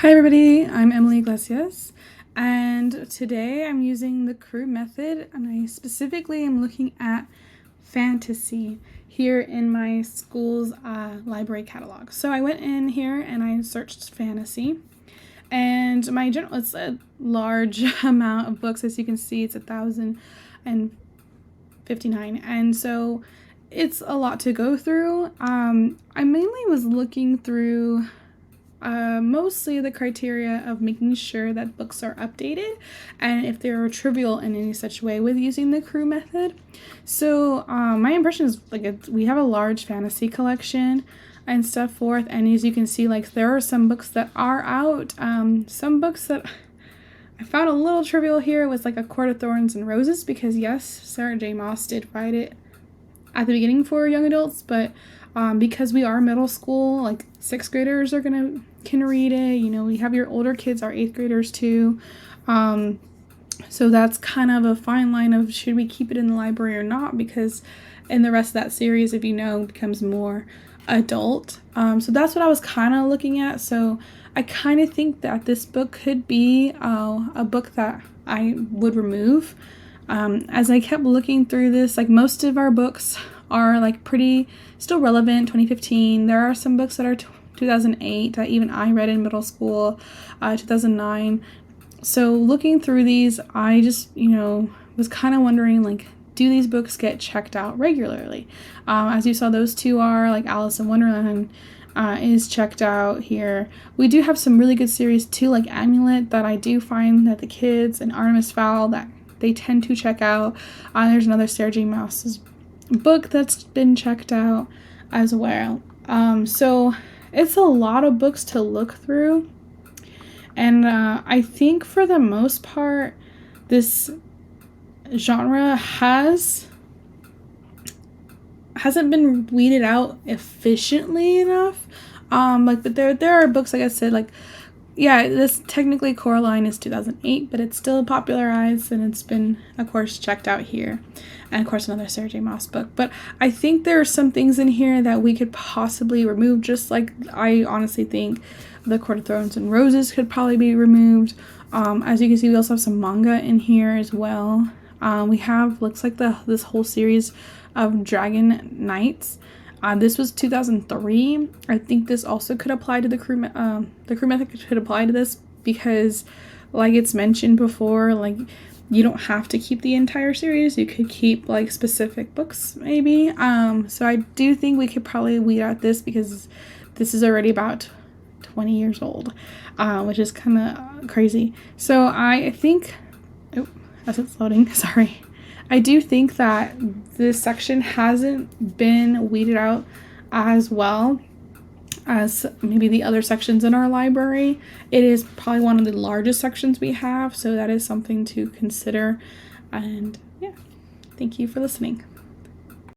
Hi everybody, I'm Emily Iglesias, and today I'm using the Cru method, and I specifically am looking at fantasy here in my school's library catalog. So I went in here and I searched fantasy, and it's a large amount of books. As you can see, it's 1,059, and so it's a lot to go through. I mainly was looking through mostly the criteria of making sure that books are updated and if they're trivial in any such way with using the Cru method. So my impression is we have a large fantasy collection and stuff forth, and as you can see, there are some books that are out. Some books that I found a little trivial here was A Court of Thorns and Roses, because yes, Sarah J. Maas did write it at the beginning for young adults, but because we are middle school, sixth graders can read it. You know, we have your older kids, our eighth graders too. So that's kind of a fine line of should we keep it in the library or not, because in the rest of that series, if you know, becomes more adult. So that's what I was kind of looking at. So I kind of think that this book could be a book that I would remove. As I kept looking through this, most of our books are pretty still relevant, 2015. There are some books that are 2008 that even I read in middle school, 2009. So looking through these, I just, was kind of wondering, do these books get checked out regularly? As you saw, those two are, Alice in Wonderland is checked out here. We do have some really good series too, like Amulet, that I do find that the kids, and Artemis Fowl, that they tend to check out. There's another Sarah J. Maas's book that's been checked out as well. So it's a lot of books to look through, and I think for the most part this genre hasn't been weeded out efficiently enough. But there are books, like I said, this technically Coraline is 2008, but it's still popularized, and it's been, of course, checked out here. And, of course, another Sarah J. Maas book. But I think there are some things in here that we could possibly remove, just like I honestly think The Court of Thorns and Roses could probably be removed. As you can see, we also have some manga in here as well. We have, looks like this whole series of Dragon Knights. This was 2003. I think this also could apply to the Cru method could apply to this, because like it's mentioned before, you don't have to keep the entire series. You could keep specific books maybe. So I do think we could probably weed out this, because this is already about 20 years old, which is kind of crazy. So I think, as it's loading, sorry. I do think that this section hasn't been weeded out as well as maybe the other sections in our library. It is probably one of the largest sections we have, so that is something to consider. And yeah, thank you for listening.